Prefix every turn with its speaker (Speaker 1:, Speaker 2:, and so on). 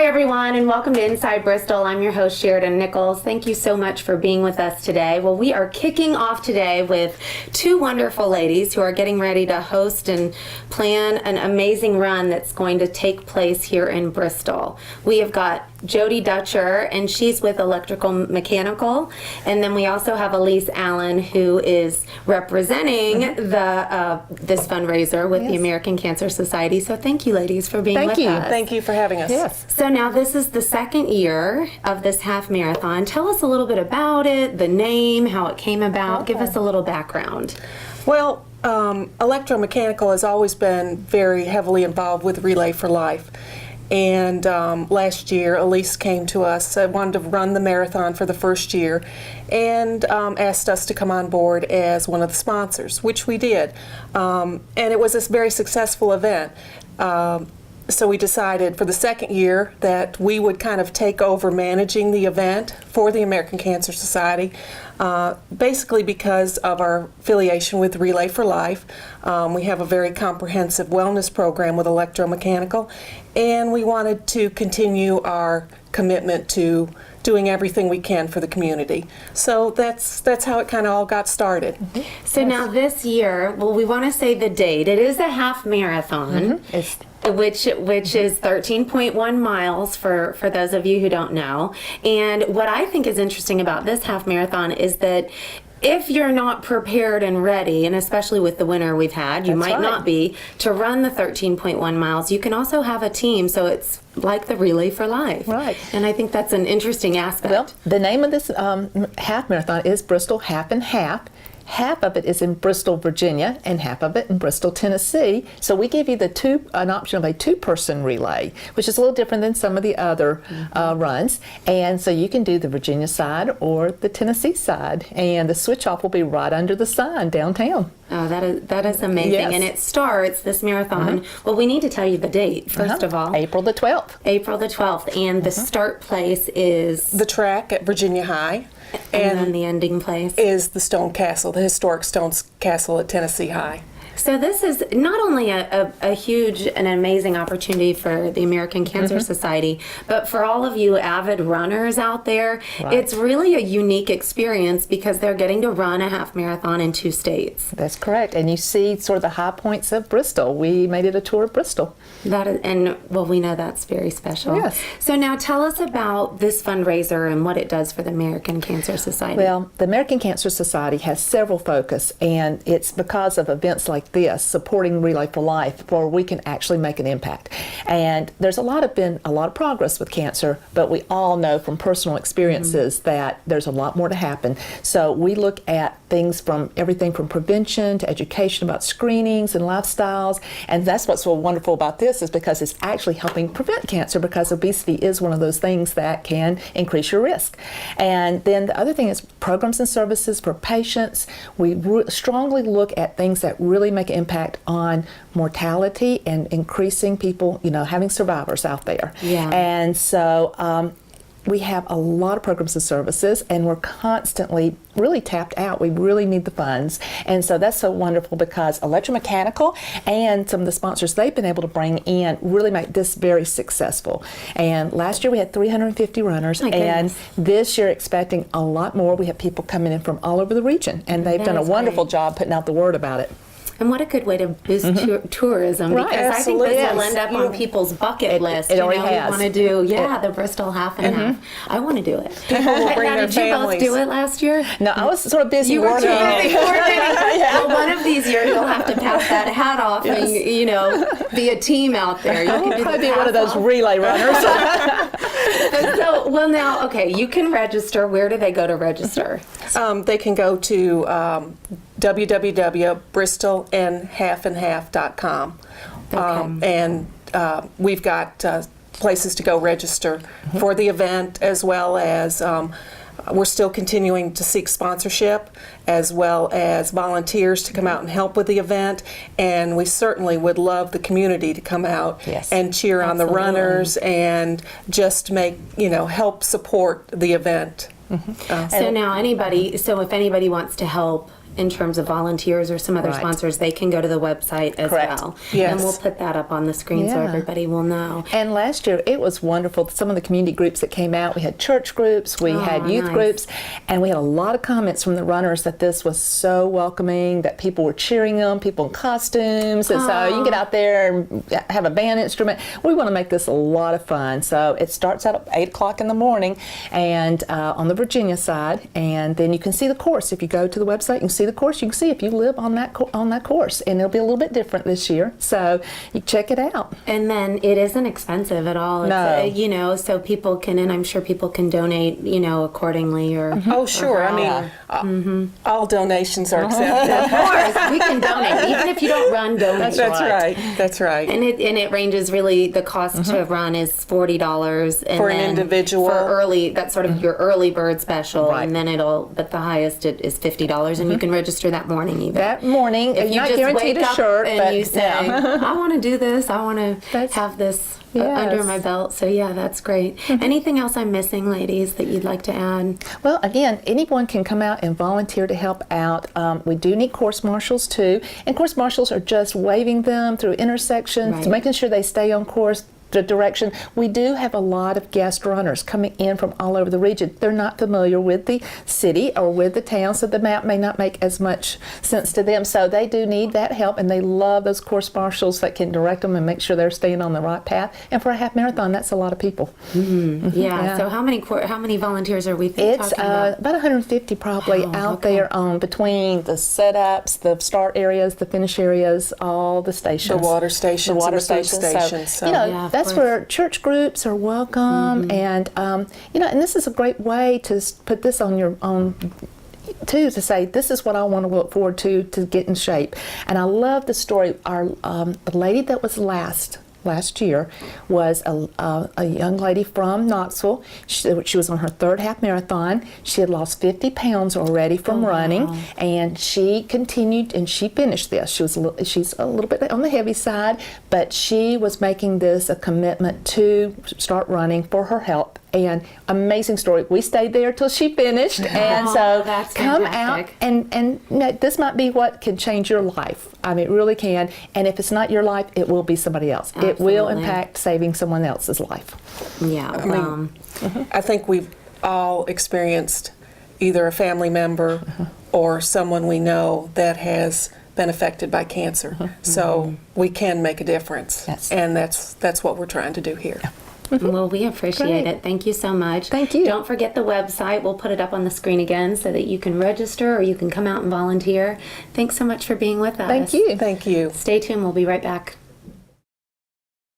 Speaker 1: Hi everyone, and welcome to Inside Bristol. I'm your host Sheridan Nichols. Thank you so much for being with us today. Well, we are kicking off today with two wonderful ladies who are getting ready to host and plan an amazing run that's going to take place here in Bristol. We have got Jody Dutcher, and she's with Electrical Mechanical, and then we also have Elise Allen, who is representing this fundraiser with the American Cancer Society. So thank you, ladies, for being with us.
Speaker 2: Thank you for having us.
Speaker 3: Yes.
Speaker 1: So now this is the second year of this half marathon. Tell us a little bit about it, the name, how it came about. Give us a little background.
Speaker 2: Well, Electromechanical has always been very heavily involved with Relay for Life. And last year, Elise came to us, wanted to run the marathon for the first year, and asked us to come on board as one of the sponsors, which we did. And it was a very successful event. So we decided for the second year that we would kind of take over managing the event for the American Cancer Society, basically because of our affiliation with Relay for Life. We have a very comprehensive wellness program with Electromechanical, and we wanted to continue our commitment to doing everything we can for the community. So that's how it kind of all got started.
Speaker 1: So now this year, well, we want to say the date. It is a half marathon. Which is 13.1 miles for those of you who don't know. And what I think is interesting about this half marathon is that if you're not prepared and ready, and especially with the winter we've had, you might not be, to run the 13.1 miles, you can also have a team, so it's like the Relay for Life.
Speaker 3: Right.
Speaker 1: And I think that's an interesting aspect.
Speaker 3: Well, the name of this half marathon is Bristol Half and Half. Half of it is in Bristol, Virginia, and half of it in Bristol, Tennessee. So we give you an option of a two-person relay, which is a little different than some of the other runs. And so you can do the Virginia side or the Tennessee side, and the switch-off will be right under the sign downtown.
Speaker 1: Oh, that is amazing.
Speaker 3: Yes.
Speaker 1: And it starts, this marathon, well, we need to tell you the date, first of all.
Speaker 3: April the 12th.
Speaker 1: April the 12th. And the start place is?
Speaker 2: The track at Virginia High.
Speaker 1: And then the ending place?
Speaker 2: Is the Stone Castle, the historic Stone Castle at Tennessee High.
Speaker 1: So this is not only a huge and amazing opportunity for the American Cancer Society, but for all of you avid runners out there, it's really a unique experience because they're getting to run a half marathon in 2 states.
Speaker 3: That's correct. And you see sort of the high points of Bristol. We made it a tour of Bristol.
Speaker 1: That is, and well, we know that's very special.
Speaker 3: Yes.
Speaker 1: So now tell us about this fundraiser and what it does for the American Cancer Society.
Speaker 3: Well, the American Cancer Society has several focus, and it's because of events like this, supporting Relay for Life, where we can actually make an impact. And there's been a lot of progress with cancer, but we all know from personal experiences that there's a lot more to happen. So we look at things from everything from prevention to education about screenings and lifestyles, and that's what's so wonderful about this is because it's actually helping prevent cancer, because obesity is one of those things that can increase your risk. And then the other thing is programs and services for patients. We strongly look at things that really make an impact on mortality and increasing people, having survivors out there.
Speaker 1: Yeah.
Speaker 3: And so we have a lot of programs and services, and we're constantly really tapped out. We really need the funds. And so that's so wonderful because Electromechanical and some of the sponsors they've been able to bring in really make this very successful. And last year we had 350 runners, and this year expecting a lot more. We have people coming in from all over the region, and they've done a wonderful job putting out the word about it.
Speaker 1: And what a good way to boost tourism, because I think this will end up on people's bucket list.
Speaker 3: It already has.
Speaker 1: We want to do, the Bristol half and half. I want to do it.
Speaker 2: People will bring their
Speaker 1: did you both
Speaker 2: families.
Speaker 1: do it last year?
Speaker 3: No, I was sort of busy working.
Speaker 1: You were too busy coordinating. Well, one of these years you'll have to pass that hat off and, be a team out there. You can
Speaker 3: I'll probably be one of those relay runners.
Speaker 1: So, well now, okay, you can register. Where do they go to register?
Speaker 2: They can go to www.bristolandhalfandhalf.com. And we've got places to go register for the event, as well as we're still continuing to seek sponsorship, as well as volunteers to come out and help with the event. And we certainly would love the community to come out and cheer on the runners and just help support the event.
Speaker 1: So now if anybody wants to help in terms of volunteers or some other
Speaker 3: Right.
Speaker 1: sponsors, they can go to the website as
Speaker 3: Correct.
Speaker 1: well.
Speaker 2: Yes.
Speaker 1: And we'll put that up on the screen so
Speaker 3: Yeah.
Speaker 1: everybody will know.
Speaker 3: And last year, it was wonderful. Some of the community groups that came out, we had church groups, we had youth
Speaker 1: nice.
Speaker 3: groups, and we had a lot of comments from the runners that this was so welcoming, that people were cheering them, people in costumes, and so you can get out there and have a band instrument. We want to make this a lot of fun. So it starts out at 8 o'clock in the morning and on the Virginia side, and then you can see the course. If you go to the website, you can see the course. You can see if you live on that on that course, and it'll be a little bit different this year. So you check it out.
Speaker 1: And then it isn't expensive at all. It's,
Speaker 3: No.
Speaker 1: you know, so people can, and I'm sure people can donate, you know, accordingly or.
Speaker 2: Oh, sure. I mean, all donations are accepted.
Speaker 1: Of course, we can donate. Even if you don't run, donate.
Speaker 2: That's right. That's right.
Speaker 1: And it ranges really. The cost to run is $40 and
Speaker 2: For an
Speaker 1: then
Speaker 2: individual.
Speaker 1: for early. That's sort of your early bird special,
Speaker 3: Right.
Speaker 1: and then but the highest is $50, and you can register that morning even.
Speaker 3: That morning,
Speaker 1: if
Speaker 3: you're
Speaker 1: you
Speaker 3: not
Speaker 1: just
Speaker 3: guaranteed
Speaker 1: wake
Speaker 3: a
Speaker 1: up
Speaker 3: shirt,
Speaker 1: and
Speaker 3: but
Speaker 1: you say,
Speaker 3: yeah.
Speaker 1: "I want to do this. I want to
Speaker 3: That's-
Speaker 1: have this
Speaker 3: Yes.
Speaker 1: under my belt." So yeah, that's great. Anything else I'm missing, ladies, that you'd like to add?
Speaker 3: Well, again, anyone can come out and volunteer to help out. We do need course marshals too, and course marshals are just waving them through intersections,
Speaker 1: Right.
Speaker 3: making sure they stay on course. The direction. We do have a lot of guest runners coming in from all over the region. They're not familiar with the city or with the town, so the map may not make as much sense to them. So they do need that help, and they love those course marshals that can direct them and make sure they're staying on the right path. And for a half marathon, that's a lot of people.
Speaker 1: Yeah.
Speaker 3: Yeah.
Speaker 1: So how many volunteers are we
Speaker 3: It's
Speaker 1: talking about?
Speaker 3: about 150 probably
Speaker 1: Wow,
Speaker 3: out
Speaker 1: okay.
Speaker 3: there on between the setups, the start areas, the finish areas, all the stations.
Speaker 2: The water stations
Speaker 3: The water
Speaker 2: and the food
Speaker 3: stations.
Speaker 2: stations,
Speaker 3: So,
Speaker 2: so-
Speaker 3: you know,
Speaker 1: Yeah, of
Speaker 3: that's
Speaker 1: course.
Speaker 3: where church groups are welcome, and you know, and this is a great way to put this on your own too, to say this is what I want to look forward to get in shape. And I love the story. Our the lady that was last year was a young lady from Knoxville. She was on her third half marathon. She had lost 50 pounds already from running, and she continued and she finished this. She's a little bit on the heavy side, but she was making this a commitment to start running for her health. And amazing story. We stayed there till she finished, and so
Speaker 1: that's
Speaker 3: come
Speaker 1: fantastic.
Speaker 3: out and you know, this might be what can change your life. I mean, it really can. And if it's not your life, it will be somebody else. It will
Speaker 1: Absolutely.
Speaker 3: impact saving someone else's life.
Speaker 1: Yeah.
Speaker 2: I think we've all experienced either a family member or someone we know that has been affected by cancer. So we can make a difference.
Speaker 3: Yes.
Speaker 2: And that's what we're trying to do here.
Speaker 1: Well, we appreciate
Speaker 3: Great.
Speaker 1: it. Thank you so much.
Speaker 3: Thank you.
Speaker 1: Don't forget the website. We'll put it up on the screen again so that you can register or you can come out and volunteer. Thanks so much for being with us.
Speaker 3: Thank you.
Speaker 2: Thank you.
Speaker 1: Stay tuned. We'll be right back.